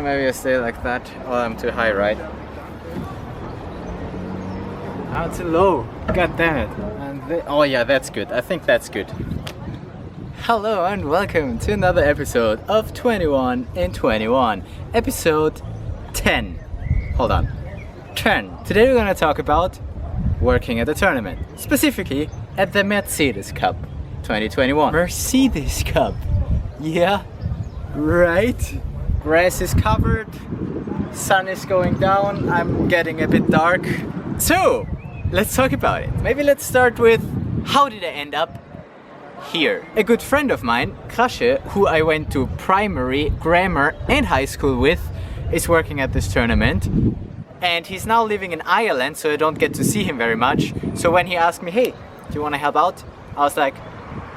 maybe I stay like that. Oh, I'm too high, right? I'm too low. God damn it. And oh yeah, that's good. I think that's good. Hello and welcome to another episode of 21 in 21. Episode 10. Hold on. 10. Today we're gonna talk about working at a tournament. Specifically at the Mercedescup 2021. Mercedescup. Yeah, right. Grass is covered. Sun is going down. I'm getting a bit dark. So, let's talk about it. Maybe let's start with how did I end up here? A good friend of mine, Krasche, who I went to primary, grammar and high school with, is working at this tournament. And he's now living in Ireland, so I don't get to see him very much. So when he asked me, hey, do you want to help out? I was like,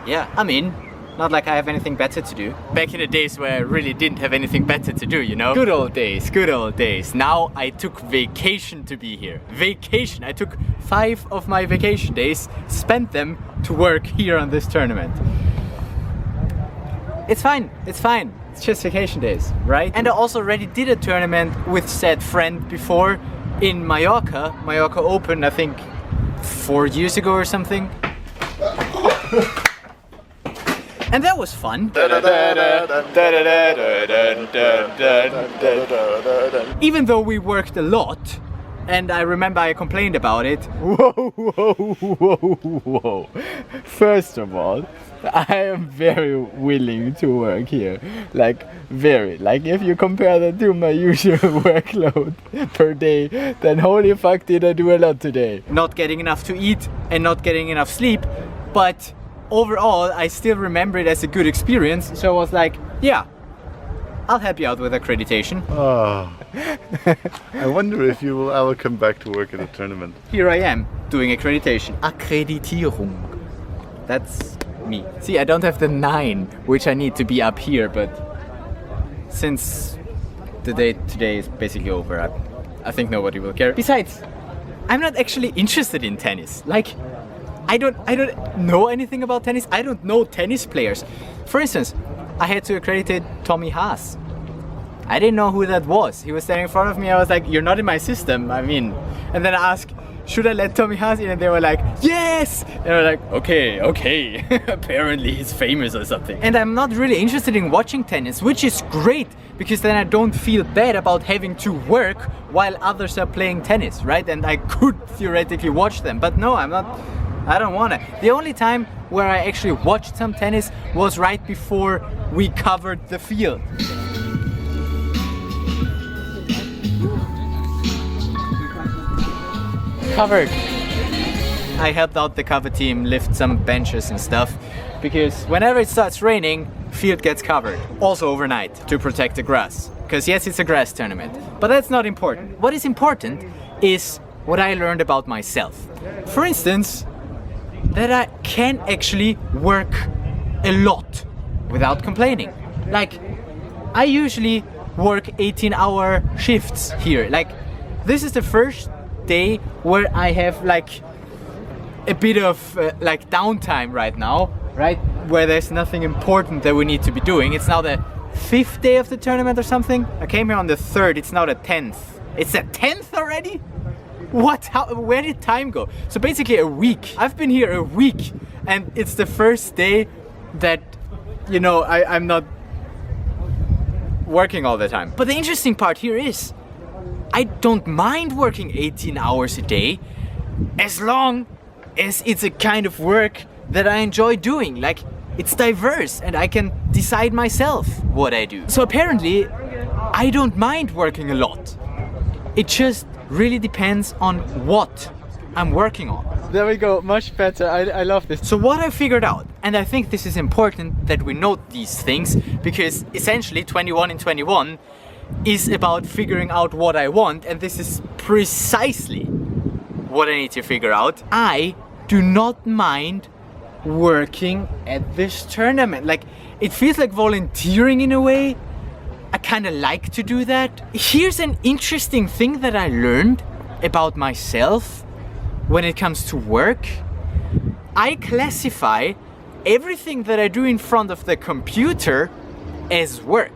yeah, I'm in. Not like I have anything better to do. Back in the days where I really didn't have anything better to do, you know? Good old days, good old days. Now I took vacation to be here. Vacation. I took 5 of my vacation days, spent them to work here on this tournament. It's fine, it's fine. It's just vacation days, right? And I also already did a tournament with said friend before in Mallorca. Mallorca Open, I think 4 years ago or something. And that was fun. Even though we worked a lot, and I remember I complained about it. Whoa. First of all, I am very willing to work here. Like, very. Like, if you compare that to my usual workload per day, then holy fuck did I do a lot today. Not getting enough to eat and not getting enough sleep, but overall, I still remember it as a good experience, so I was like, yeah, I'll help you out with accreditation. Oh, I wonder if you will ever come back to work at a tournament. Here I am, doing accreditation. Akkreditierung. That's me. See, I don't have the 9, which I need to be up here, but since the day today is basically over, I think nobody will care. Besides, I'm not actually interested in tennis. Like, I don't know anything about tennis. I don't know tennis players. For instance, I had to accredit Tommy Haas. I didn't know who that was. He was standing in front of me. I was like, you're not in my system. I mean, and then I asked, should I let Tommy Haas in? And they were like, yes! And I was like, okay. Apparently he's famous or something. And I'm not really interested in watching tennis, which is great, because then I don't feel bad about having to work while others are playing tennis, right? And I could theoretically watch them, but no, I don't want to. The only time where I actually watched some tennis was right before we covered the field. Covered. I helped out the cover team lift some benches and stuff, because whenever it starts raining, field gets covered. Also overnight, to protect the grass. Because yes, it's a grass tournament, but that's not important. What is important is what I learned about myself. For instance, that I can actually work a lot without complaining. Like, I usually work 18-hour shifts here. Like, this is the first day where I have like a bit of like downtime right now, right? Where there's nothing important that we need to be doing. It's now the 5th day of the tournament or something. I came here on the 3rd, it's now the 10th. It's the 10th already? What? How? Where did time go? So basically a week. I've been here a week, and it's the first day that, you know, I'm not working all the time. But the interesting part here is, I don't mind working 18 hours a day, as long as it's a kind of work that I enjoy doing. Like, it's diverse, and I can decide myself what I do. So apparently, I don't mind working a lot. It just really depends on what I'm working on. There we go, much better. I love this. So what I figured out, and I think this is important that we note these things, because essentially 21 in 21 is about figuring out what I want, and this is precisely what I need to figure out. I do not mind working at this tournament. Like, it feels like volunteering in a way. I kind of like to do that. Here's an interesting thing that I learned about myself when it comes to work. I classify everything that I do in front of the computer as work,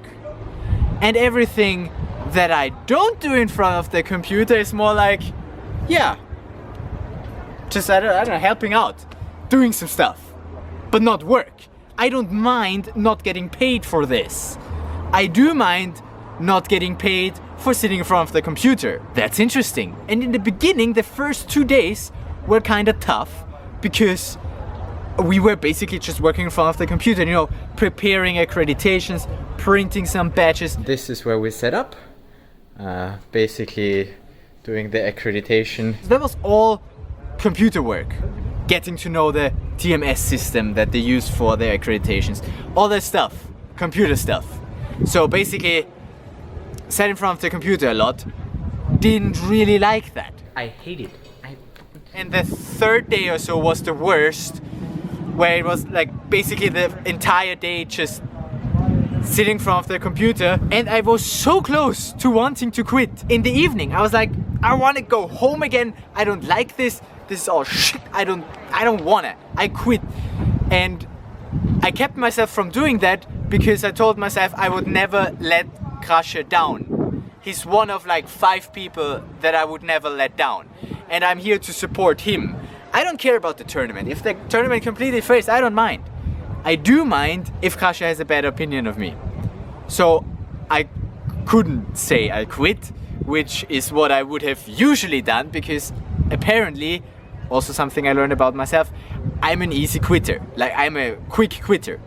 and everything that I don't do in front of the computer is more like, yeah, just I don't know, helping out, doing some stuff, but not work. I don't mind not getting paid for this. I do mind not getting paid for sitting in front of the computer. That's interesting. And in the beginning, the first 2 days were kind of tough because we were basically just working in front of the computer, you know, preparing accreditations, printing some badges. This is where we set up, basically doing the accreditation. That was all computer work, getting to know the TMS system that they use for their accreditations, all that stuff, computer stuff. So basically, sat in front of the computer a lot, didn't really like that. I hate it. And the third day or so was the worst, where it was like basically the entire day just sitting in front of the computer, and I was so close to wanting to quit. In the evening, I was like, I want to go home again. I don't like this. This is all shit. I don't wanna. I quit. And I kept myself from doing that because I told myself I would never let Krasche down. He's one of like 5 people that I would never let down. And I'm here to support him. I don't care about the tournament. If the tournament completely fails, I don't mind. I do mind if Krasche has a bad opinion of me. So I couldn't say I quit, which is what I would have usually done, because apparently, also something I learned about myself, I'm an easy quitter. Like, I'm a quick quitter.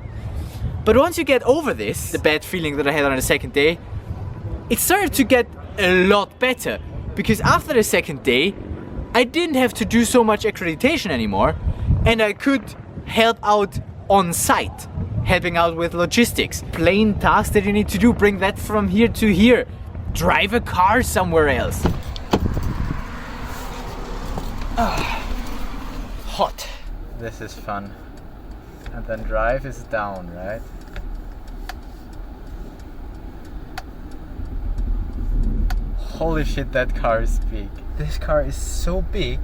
But once you get over this, the bad feeling that I had on the second day, it started to get a lot better. Because after the second day, I didn't have to do so much accreditation anymore, and I could help out on site, helping out with logistics, plain tasks that you need to do, bring that from here to here, drive a car somewhere else. Hot. This is fun. And then drive is down, right? Holy shit, that car is big. This car is so big,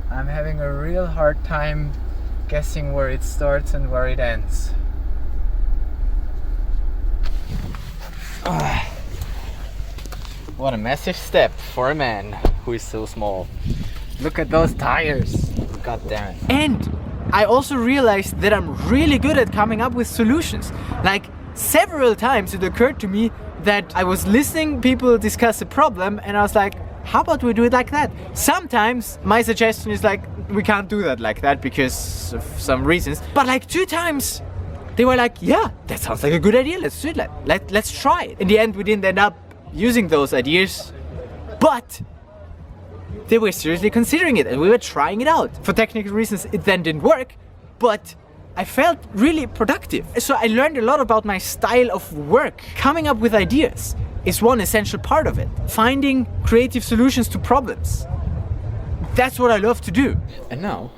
I'm having a real hard time guessing where it starts and where it ends. What a massive step for a man who is so small. Look at those tires. God damn it. And I also realized that I'm really good at coming up with solutions. Like, several times it occurred to me that I was listening people discuss a problem and I was like, how about we do it like that? Sometimes my suggestion is like, we can't do that like that because of some reasons. But like 2 times they were like, yeah, that sounds like a good idea. Let's do it. Let's try it. In the end, we didn't end up using those ideas, but they were seriously considering it and we were trying it out. For technical reasons, it then didn't work, but I felt really productive. So I learned a lot about my style of work. Coming up with ideas is one essential part of it. Finding creative solutions to problems. That's what I love to do. And now,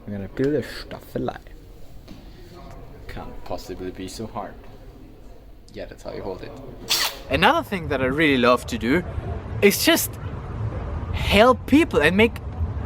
I'm gonna build a Staffelei. Can't possibly be so hard. Yeah, that's how you hold it. Another thing that I really love to do is just help people and make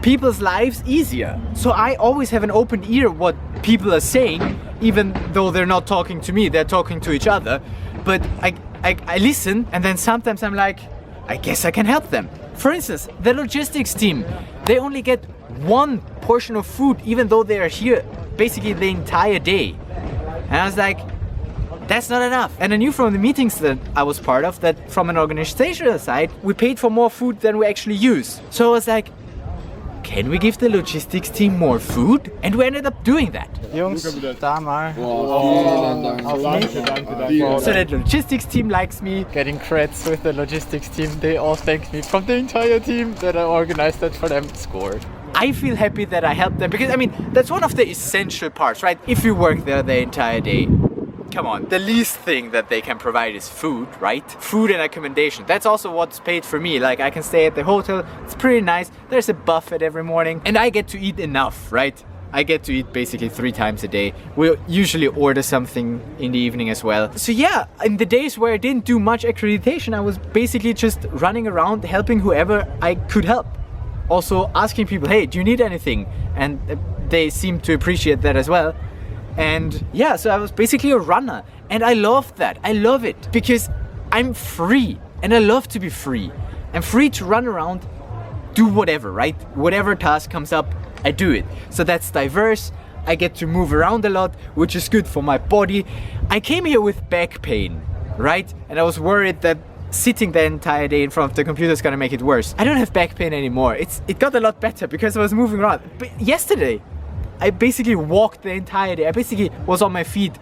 people's lives easier. So I always have an open ear what people are saying, even though they're not talking to me, they're talking to each other. But I listen, and then sometimes I'm like, I guess I can help them. For instance, the logistics team, they only get 1 portion of food, even though they are here basically the entire day. And I was like, that's not enough. And I knew from the meetings that I was part of that from an organizational side, we paid for more food than we actually use. So I was like, can we give the logistics team more food? And we ended up doing that. Jungs, da mal. So the logistics team likes me. Getting creds with the logistics team. They all thank me from the entire team that I organized that for them. Scored. I feel happy that I helped them because, I mean, that's one of the essential parts, right? If you work there the entire day, come on, the least thing that they can provide is food, right? Food and accommodation. That's also what's paid for me. Like, I can stay at the hotel, it's pretty nice. There's a buffet every morning and I get to eat enough, right? I get to eat basically 3 times a day. We'll usually order something in the evening as well. So yeah, in the days where I didn't do much accreditation, I was basically just running around helping whoever I could help. Also asking people, hey, do you need anything? And they seem to appreciate that as well. And yeah, so I was basically a runner and I love that. I love it because I'm free, and I love to be free. I'm free to run around, do whatever, right? Whatever task comes up, I do it. So that's diverse. I get to move around a lot, which is good for my body. I came here with back pain, right? And I was worried that sitting the entire day in front of the computer is gonna make it worse. I don't have back pain anymore. It got a lot better because I was moving around. But yesterday, I basically walked the entire day. I basically was on my feet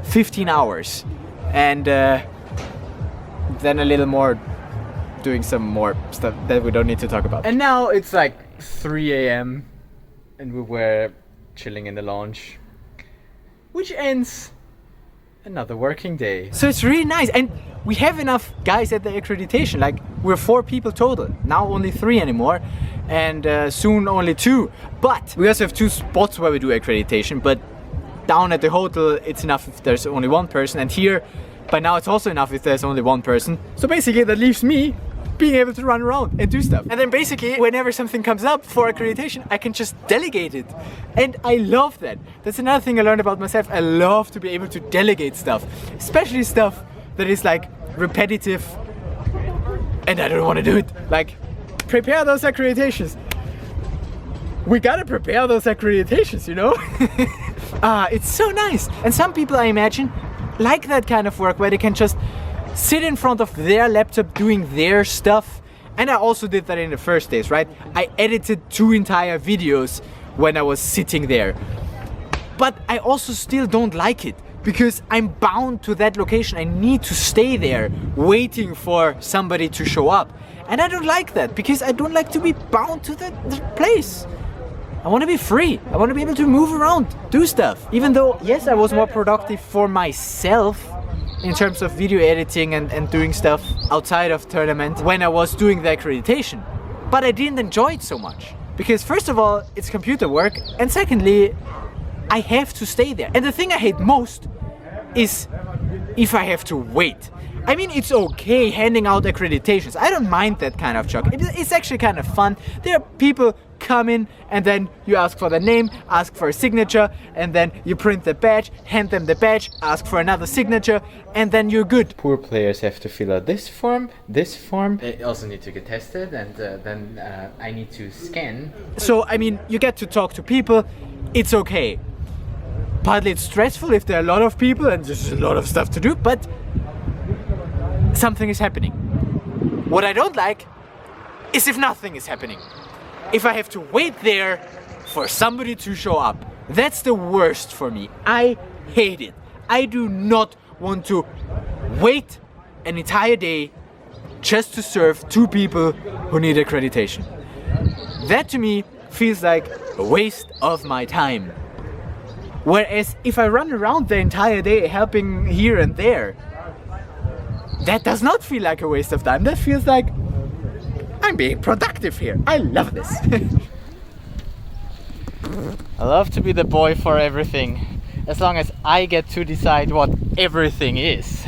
15 hours. And then a little more doing some more stuff that we don't need to talk about. And now it's like 3 a.m. and we were chilling in the lounge, which ends another working day. So it's really nice, and we have enough guys at the accreditation. Like, we're 4 people total. Now only 3 anymore, and soon only 2. But we also have 2 spots where we do accreditation, but down at the hotel it's enough if there's only 1 person, and here by now it's also enough if there's only 1 person. So basically that leaves me being able to run around and do stuff. And then basically whenever something comes up for accreditation, I can just delegate it. And I love that. That's another thing I learned about myself. I love to be able to delegate stuff, especially stuff that is like repetitive and I don't want to do it. Like, prepare those accreditations. We gotta prepare those accreditations, you know? It's so nice. And some people, I imagine, like that kind of work where they can just sit in front of their laptop doing their stuff. And I also did that in the first days, right? I edited 2 entire videos when I was sitting there. But I also still don't like it because I'm bound to that location. I need to stay there waiting for somebody to show up. And I don't like that because I don't like to be bound to that place. I want to be free. I want to be able to move around, do stuff. Even though, yes, I was more productive for myself in terms of video editing and doing stuff outside of tournament when I was doing the accreditation. But I didn't enjoy it so much. Because first of all, it's computer work, and secondly, I have to stay there. And the thing I hate most is if I have to wait. I mean, it's okay handing out accreditations. I don't mind that kind of job. It's actually kind of fun. There are people come in and then you ask for the name, ask for a signature, and then you print the badge, hand them the badge, ask for another signature, and then you're good. Poor players have to fill out this form. They also need to get tested, and then I need to scan. So, I mean, you get to talk to people. It's okay. Partly it's stressful if there are a lot of people and there's a lot of stuff to do, but something is happening. What I don't like is if nothing is happening. If I have to wait there for somebody to show up. That's the worst for me. I hate it. I do not want to wait an entire day just to serve 2 people who need accreditation. That to me feels like a waste of my time. Whereas if I run around the entire day helping here and there, that does not feel like a waste of time. That feels like I'm being productive here. I love this. I love to be the boy for everything, as long as I get to decide what everything is.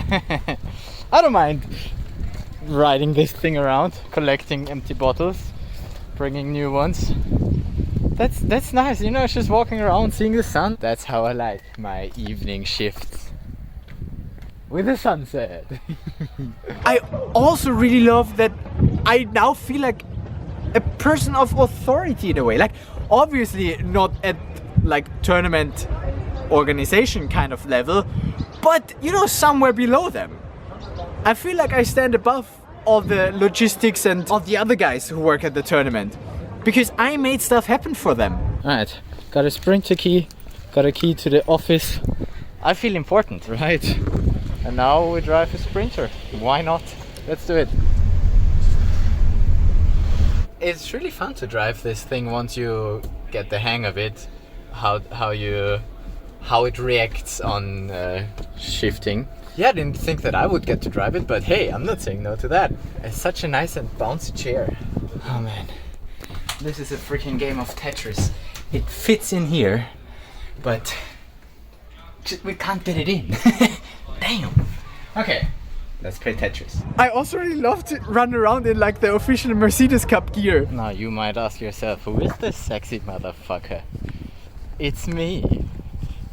I don't mind riding this thing around, collecting empty bottles, bringing new ones. That's nice, you know, just walking around, seeing the sun. That's how I like my evening shifts. With the sunset. I also really love that I now feel like a person of authority in a way. Like, obviously not at like tournament organization kind of level, but you know, somewhere below them. I feel like I stand above all the logistics and all the other guys who work at the tournament, because I made stuff happen for them. Alright, got a sprinter key, got a key to the office. I feel important, right? And now we drive a sprinter. Why not? Let's do it. It's really fun to drive this thing once you get the hang of it. How it reacts on shifting. Yeah, I didn't think that I would get to drive it, but hey, I'm not saying no to that. It's such a nice and bouncy chair. Oh man, this is a freaking game of Tetris. It fits in here, but we can't get it in. Damn. Okay, let's play Tetris. I also really love to run around in like the official Mercedescup gear. Now you might ask yourself, who is this sexy motherfucker? It's me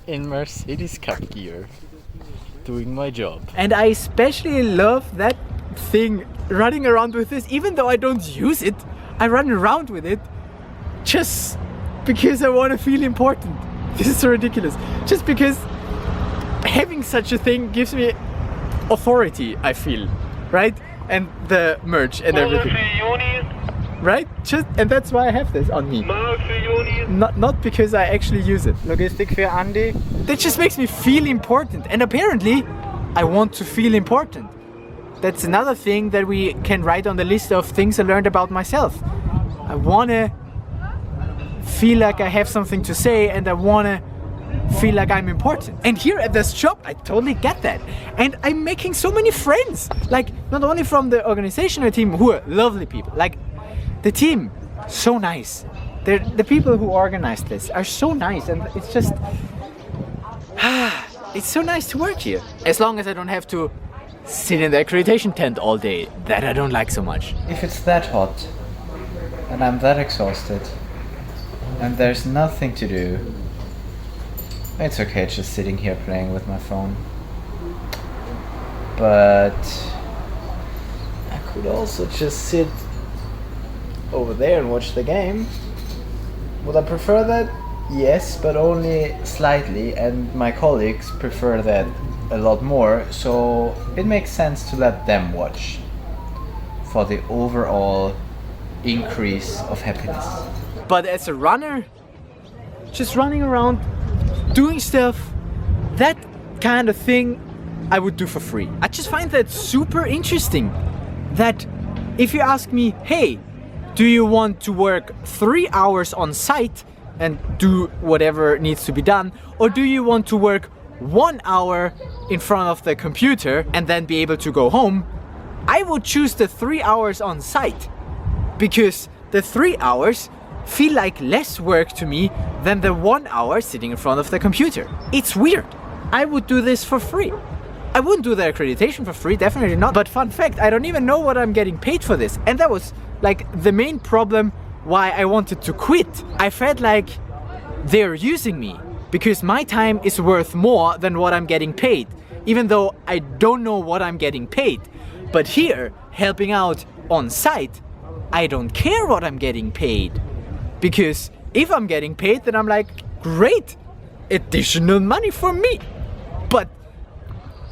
in Mercedescup gear. doing my job. And I especially love that thing, running around with this. Even though I don't use it, I run around with it just because I want to feel important. This is so ridiculous. Just because having such a thing gives me authority, I feel, right? And the merch and everything, right? And that's why I have this on me. Not because I actually use it. Logistik für Andy. That just makes me feel important, and apparently I want to feel important. That's another thing that we can write on the list of things I learned about myself. I wanna feel like I have something to say, and I wanna feel like I'm important. And here at this job, I totally get that. And I'm making so many friends. Like, not only from the organizational team, who are lovely people. Like, the team, so nice. The people who organized this are so nice, and it's just... it's so nice to work here. As long as I don't have to sit in the accreditation tent all day. That I don't like so much. If it's that hot, and I'm that exhausted, and there's nothing to do, it's okay just sitting here playing with my phone. But I could also just sit over there and watch the game. Would I prefer that? Yes, but only slightly, and my colleagues prefer that a lot more, so it makes sense to let them watch for the overall increase of happiness. But as a runner, just running around, doing stuff, that kind of thing I would do for free. I just find that super interesting, that if you ask me, hey, do you want to work 3 hours on site and do whatever needs to be done, or do you want to work 1 hour in front of the computer and then be able to go home, I would choose the 3 hours on site, because the 3 hours feel like less work to me than the 1 hour sitting in front of the computer. It's weird. I would do this for free. I wouldn't do the accreditation for free, definitely not. But fun fact, I don't even know what I'm getting paid for this. And that was like the main problem why I wanted to quit. I felt like they're using me because my time is worth more than what I'm getting paid, even though I don't know what I'm getting paid. But here, helping out on site, I don't care what I'm getting paid. Because if I'm getting paid, then I'm like, great, additional money for me. But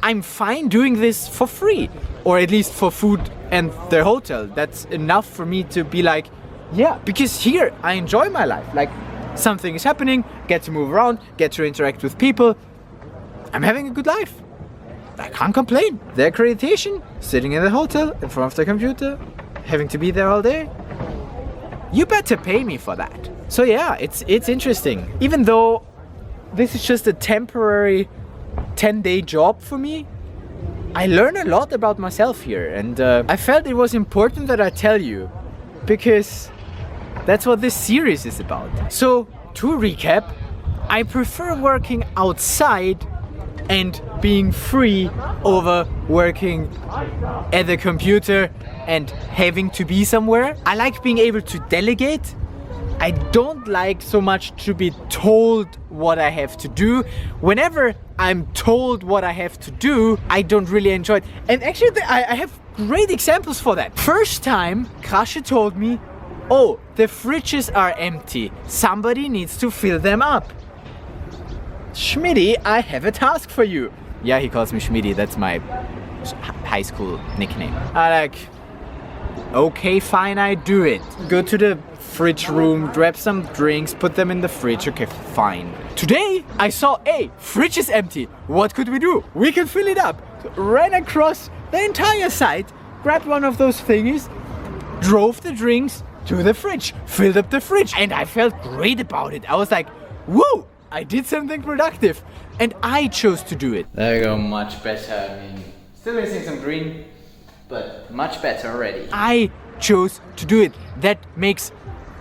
I'm fine doing this for free, or at least for food and the hotel. That's enough for me to be like, yeah, because here I enjoy my life. Like, something is happening, get to move around, get to interact with people. I'm having a good life. I can't complain. The accreditation, sitting in the hotel in front of the computer, having to be there all day. You better pay me for that. So yeah, it's interesting. Even though this is just a temporary 10-day job for me, I learn a lot about myself here, and I felt it was important that I tell you, because that's what this series is about. So to recap, I prefer working outside and being free over working at the computer and having to be somewhere. I like being able to delegate. I don't like so much to be told what I have to do. Whenever I'm told what I have to do, I don't really enjoy it. And actually, I have great examples for that. First time, Krasche told me, oh, the fridges are empty. Somebody needs to fill them up. Schmidty, I have a task for you. Yeah, he calls me Schmidty. That's my high school nickname. I like, okay, fine, I do it. Go to the fridge room, grab some drinks, put them in the fridge. Okay, fine. Today, I saw, hey, fridge is empty. What could we do? We can fill it up. So, ran across the entire site, grabbed one of those thingies, drove the drinks to the fridge, filled up the fridge, and I felt great about it. I was like, woo, I did something productive, and I chose to do it. There you go, much better. I mean, still missing some green, but much better already. I chose to do it. That makes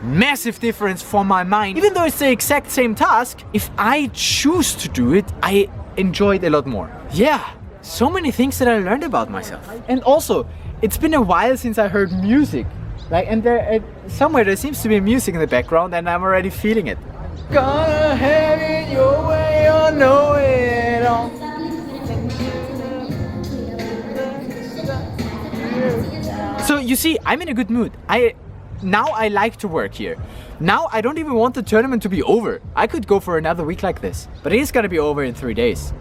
massive difference for my mind. Even though it's the exact same task, if I choose to do it, I enjoy it a lot more. Yeah, so many things that I learned about myself. And also, it's been a while since I heard music. Like, and there, somewhere there seems to be music in the background, and I'm already feeling it. Gonna have it your way or know it all. So you see, I'm in a good mood. Now I like to work here. Now I don't even want the tournament to be over. I could go for another week like this, but it is gonna be over in 3 days.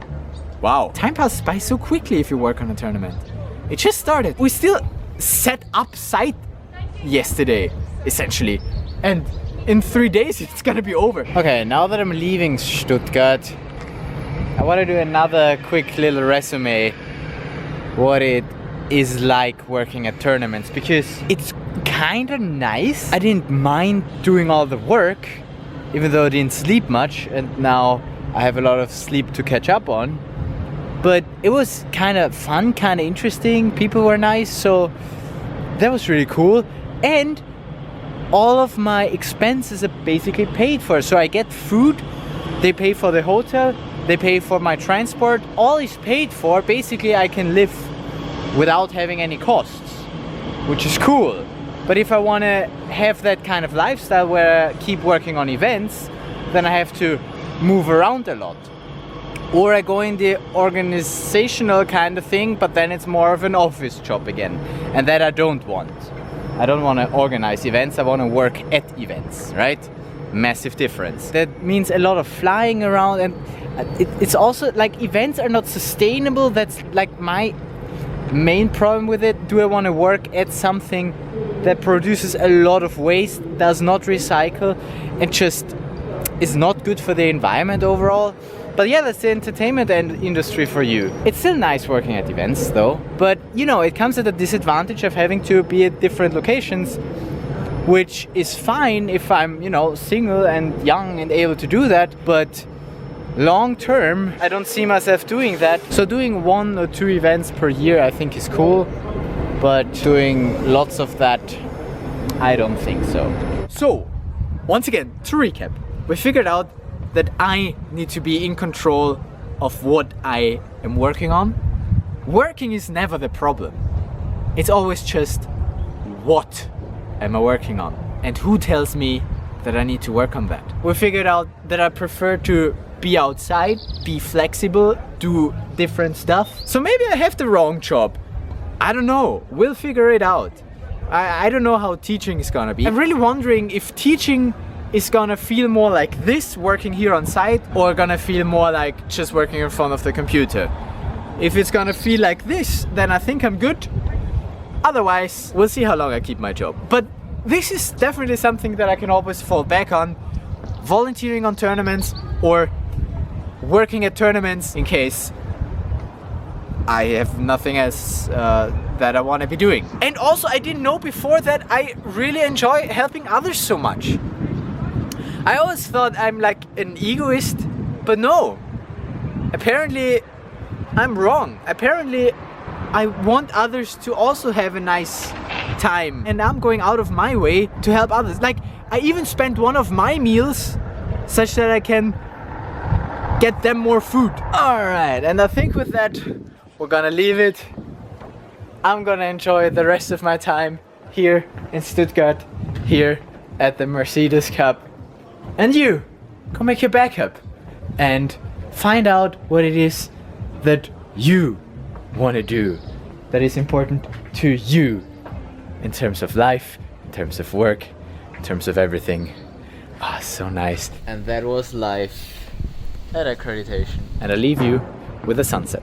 Wow. Time passes by so quickly if you work on a tournament. It just started. We still set up site yesterday, essentially. And in 3 days it's gonna be over. Okay, now that I'm leaving Stuttgart, I wanna do another quick little resume what it is like working at tournaments, because it's kinda nice. I didn't mind doing all the work, even though I didn't sleep much, and now I have a lot of sleep to catch up on. But it was kinda fun, kinda interesting, people were nice, so that was really cool. And all of my expenses are basically paid for, so I get food, they pay for the hotel, they pay for my transport, all is paid for. Basically I can live without having any costs, which is cool. But if I want to have that kind of lifestyle where I keep working on events, then I have to move around a lot. Or I go in the organizational kind of thing, but then it's more of an office job again. And that I don't want. I don't want to organize events, I want to work at events, right? Massive difference. That means a lot of flying around, and it's also like events are not sustainable. That's like my main problem with it. Do I want to work at something that produces a lot of waste, does not recycle, and just is not good for the environment overall? But yeah, that's the entertainment industry for you. It's still nice working at events though, but you know, it comes at a disadvantage of having to be at different locations, which is fine if I'm, you know, single and young and able to do that, but long term, I don't see myself doing that. So doing 1 or 2 events per year I think is cool, but doing lots of that, I don't think so. So, once again, to recap, we figured out that I need to be in control of what I am working on. Working is never the problem. It's always just what am I working on and who tells me that I need to work on that. We figured out that I prefer to be outside, be flexible, do different stuff. So maybe I have the wrong job. I don't know, we'll figure it out. I don't know how teaching is gonna be. I'm really wondering if teaching is gonna feel more like this, working here on site, or gonna feel more like just working in front of the computer. If it's gonna feel like this, then I think I'm good. Otherwise, we'll see how long I keep my job. But this is definitely something that I can always fall back on. Volunteering on tournaments or working at tournaments in case I have nothing else that I want to be doing. And also, I didn't know before that I really enjoy helping others so much. I always thought I'm like an egoist, but no. Apparently, I'm wrong. Apparently, I want others to also have a nice time, and I'm going out of my way to help others. Like, I even spent one of my meals such that I can get them more food. Alright, and I think with that, we're gonna leave it. I'm gonna enjoy the rest of my time here in Stuttgart, here at the Mercedescup. And you, go make your backup and find out what it is that you want to do, that is important to you in terms of life, in terms of work, in terms of everything. Ah, so nice. And that was life at accreditation. And I leave you with the sunset.